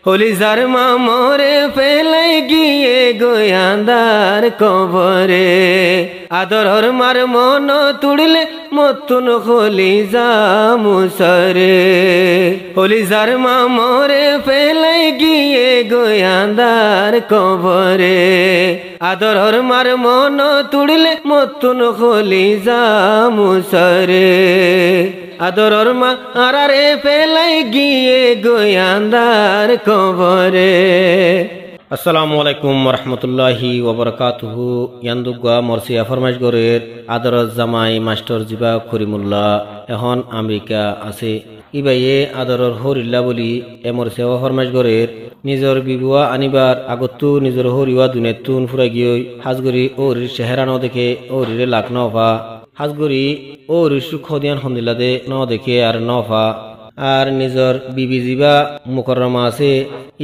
হলিজার মা মোরে ফেলাই গিয়ে গোয়ান্দার কবরে আদরর মার মন তুড়লে মতুন হলিজা মুসরে হলিজার মা মোরে ফেলাই গিয়ে গোয়ান্দার কবরে আদরর মার মন তুড়লে মতুন হলিজা মুসরে আদরর মা আরারে ফেলাই গিয়ে গোয়ান্দার কবরে। আসসালামু আলাইকুম ওরহমতুল্লাহি ওবরকাতুহু। ইয়ান্দুগা মরসিয়া ফরমাইশ গরের আদরর জামাই মাস্টার জিবা করিমুল্লাহ এখন আমেরিকা আছে। ইবাইয়ে আদরর হরিল্লা বলি এ মরসিয়া ফরমাইশ গরের নিজর বিবুয়া আনিবার আগতু নিজর হরিওয়া দুনেতুন ফুরাই গিয়ে হাজগরি ওরির চেহারা দেখে ওরিরে লাখ নফা হাজগরি ও ঋষু খদিয়ান হন্দিলাদে ন দেখে আর নফা আর নিজর বিবি জিবা মুকরমা আছে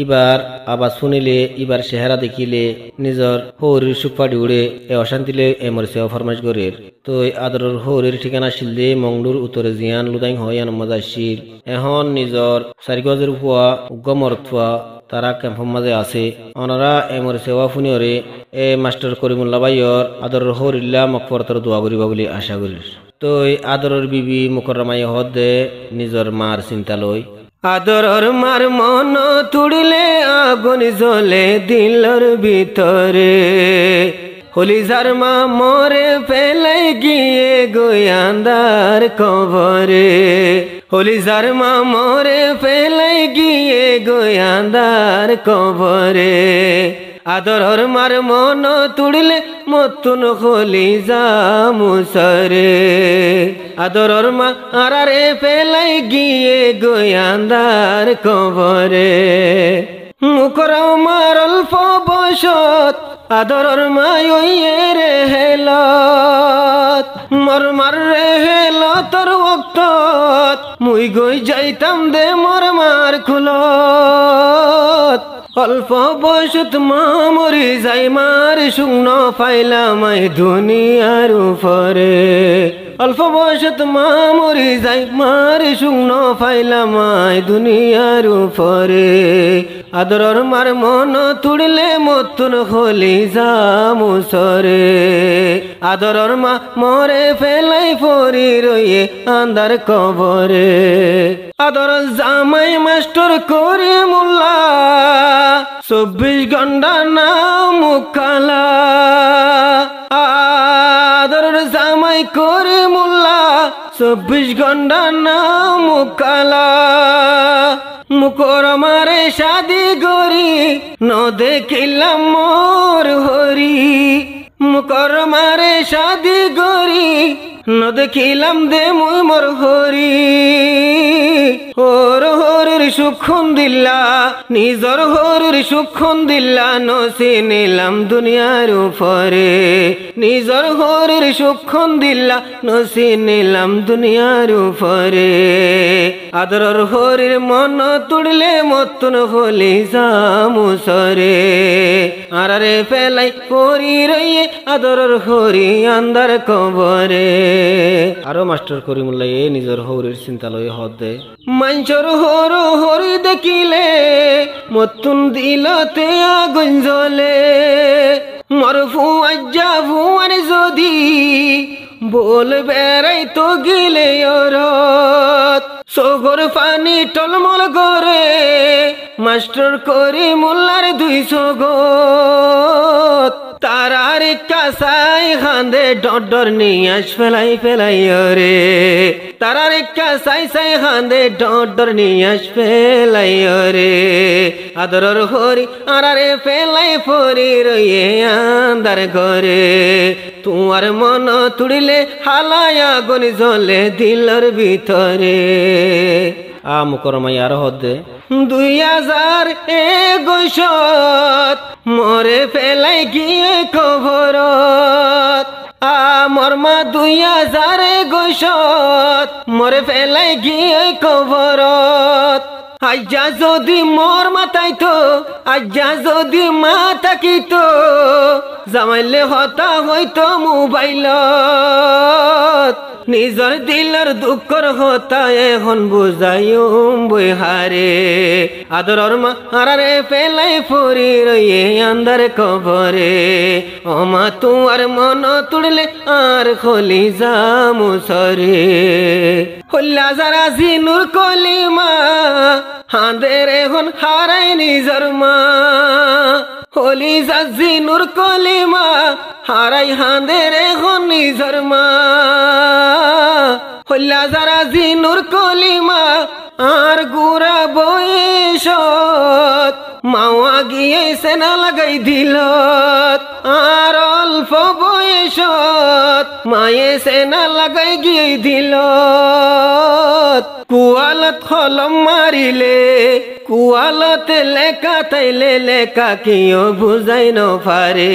ইবার আবার শুনিলে ইবার চেহারা দেখিলে নিজর হরির সুপাড়ি উড়ে এ অশান্তিলে এ মরছে ফরমাইশ গরের তো আদরের হরির ঠিকানা শিলদে মংডুর উত্তরে জিয়ান লুদাইং হয়ান মজাশির এখন নিজর চারিগজের ফুয়া গমরথুয়া তারা ক্যাম্পের মাঝে আছে ওনারা এমর সেবা ফুনিয়রে এ মাস্টার করিমুল্লাহ ভাইয়র আদরের হরিল্লা মকফরতর দোয়া করিবা বলে আশা করি। তো আদরের বিবি মুকরমাই হদে নিজর মার চিন্তা লই আদরের মার মন তুড়িলে আগুন জ্বলে দিলর ভিতরে হলিজার মা মোরে ফেলাই গিয়ে গোয়ান্দার কবরে হলিজার মা মোরে ফেলাই গিয়ে গোয়ান্দার কবরে আদরর মার মন তুড়লে মতুন হলিজা মুসরে আদরর মা আরারে ফেলাই গিয়ে গোয়ান্দার কবরে মুকরাও মার অল্প বসত আদরর মায়ের হেলত মর মার হেলতর ওক্তত মুই গই যাইতাম দে মর মার খুলত অল্প বয়সত মা মরি যাই মার শুকনো ফাইলামাই দুনিয়ার উপরে অল্প বয়সত মা মরি যাই মার শুকনো ফাইলামাই দুনিয়ার উপরে আদরর মার মন তুড়লে মতুন হলিজা মুসরে আদরর মা মরে ফেলাই পরি রয়ে আন্দার কবরে আদর জামাই মাস্টার করিমুল্লাহ 24 ঘন্টা না মুখালা আদর জামাই করিমুল্লাহ 24 ঘন্টা না মুখালা মুকরমারে শাদি গরি ন দেখিলাম মোর হরি মুকরমারে শাদি গরি ন দেখিলাম দে মুই মোর হরি হর হরির সুখন দিল্লা নিজর হরির সুখন দিল্লা নসে নিলাম দুনিয়ার উপরে নিজর হরির সুখন দিল্লা নসে নিলাম দুনিয়ার উপরে আদরর হরির মন তুড়লে মতুন হলিজা মুসরে আরারে ফেলাই পরি রইয়ে আদরর হরি আন্দার কবরে। আরো মাস্টার করিমুল্লাহ নিজর হরির চিন্তা লই হদে মাঞ্চর হর হরি দেখিলে মতুন দিলতে আগুন জ্বলে মরফু আজ্জা ভুয়ার যদি বল বেড়াই তো গিলে ওরত সগর পানি টলমল করে মাস্টার করিমুল্লাহর 200 গত তারার কাসাই খান্দে ডর নিয়াস ফেলাই ফেলাই রে তারার কাসাই সাই খান্দে ডর নিয়াস ফেলাই রে আদরর হরি আরারে ফেলাই পরি রয়ে আন্দার ঘরে তোমার মন তুড়িলে হালায়া গনি জ্বলে দিলর ভিতরে আ মুকরমাই আর হদে 2021 মরে ফেলাই গিয়ে কবরত আমার মা 2021 মরে ফেলাই গিয়ে কবরত আজ্জা যদি মোর মাথায় তো আজ্জা যদি মা থাকিতো জামাইলে হতা হয়তো মোবাইল নিজর দিলর দুঃখর হতা এখন বুঝাইম বইহারে আদরর মারারে পেলাই ফুরি রয়ে আন্দার কবরে ওমা তোমার মন তুড়লে আর খলি জামুসরে হল্লা যারা জিনুর কলিমা হাঁদের এখন হারাই নিজর মা হলি জিনুর কলিমা হারাই হাঁদের এখন নিজর মা হল্লা যারা জিনুর কলিমা আর গুড়া বয়সত মাওয়া গিয়ে সেনা লাগাই দিল আর অল্প বয়সত মায়ে সেনা লাগাই গিয়ে দিল কুয়ালত কলম মারিলে কুয়ালতে লেখা তাইলে লেখা কেউ বুঝাই ন পারে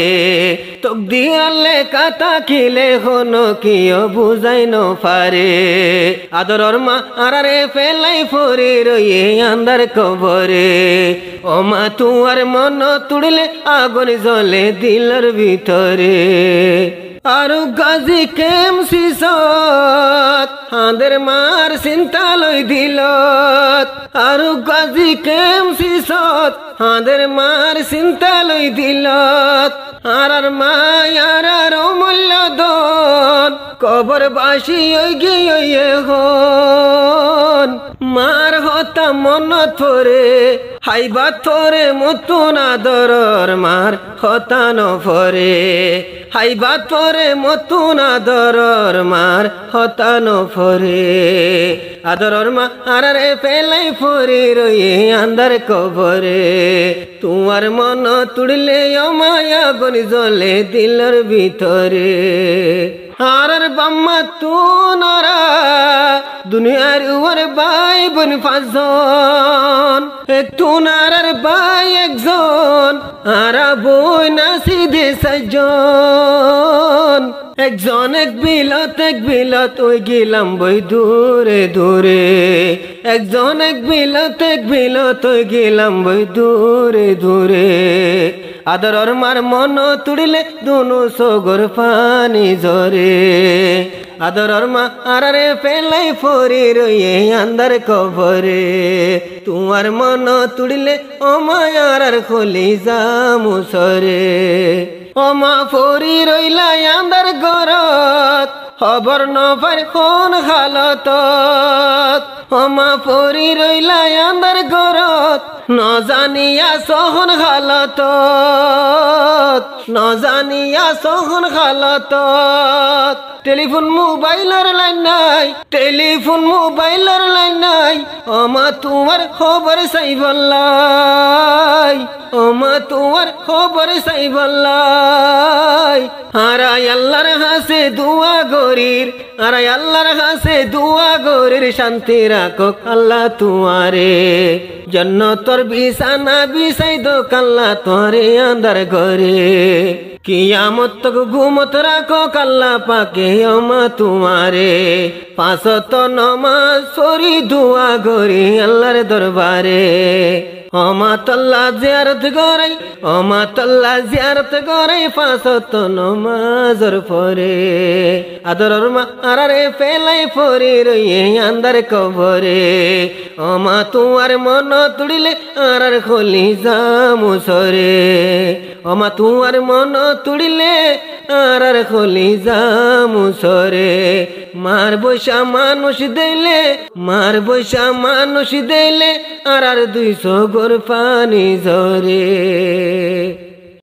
তকদির লেখা থাকিলে হনো কেউ বুঝাই ন পারে আদরর মা আরে ফেলাই ফরে রয়ে আন্দার কবরে ও মা তুয়ার মন তুড়লে আগুন জ্বলে দিলর ভিতরে আরু গাজি কেম সিসত হাঁদের মার চিন্তা লই দিলত আরু গাজি কেম সিসত হাঁদের মার চিন্তা লই দিলত আর মায়ার মূল্য দন কবর বাসি গিয়ে হন মার হতা মন থরে হাইবা থরে মতন আদরর মার হতা নফরে হাইবা থরে মতন আদরর মার হতা নফরে আদরর মা আরে পেলাই ফরে রয়ে আন্দার কবরে তোমার মন তুড়লে মায়া গনি জ্বলে দিলর ভিতরে আর বাম্মা তু নারা দুনিয়ার উয়ার বাই বোন পাঁচজন একটু নারার বাই একজন আর বই না সিধে সাইজন একজন এক বিলত ওই গেলাম বই দূরে দূরে একজন এক বিলত ওই গেলাম বই দূরে দূরে আদরর মার মন তুড়লে দুনু সগর পানি জরে আদরর মা আরে পেলাই ফরি রয়ে আন্দার কবরে তোমার মন তুড়লে ও মায়ার খলি জামুসরে ও মা ফরি রইলা আন্দার গরত খবর নপার কোন হালত ও মা ফরি রইলা আন্দার গরত ন জানিয়া সহন হালত ন জানিয়া সহন হালত টেলিফোন মোবাইলের লাইন নাই টেলিফোন মোবাইলের লাইন নাই ও মা তোমার খবর চাইবলাই ও মা তোমার খবর চাইবলাই হারাই আল্লাহর হাসে দুয়া গরির হারাই আল্লাহর হাসে দুয়া গরির শান্তি রাখো আল্লাহ তোমারে জন্নতর বিছানা বিছাই দো কাল্লা তোরে আন্দার ঘরে কিয়ামত তক ঘুমত রাখো কাল্লা পাকে ওমা তোমারে পাঁচত নমাজ পড়ি দুয়া গরি আল্লাহর দরবারে ওমা তল্লা জিয়ারত গরাই ওমা তল্লা জিয়ারত গরাই পাঁচত নমাজর পরে আদরর মা আরে পেলাই পরে রয়ে আন্দার কবরে ওমা তোমার মন তুড়িলে আর খলি জামুসরে ওমা তোমার মন তুড়িলে আর খলি জামুসরে মার বৈশা মানুষ দিলে মার বৈশা মানুষ দিলে আর 200 গোর পানি ঝরে।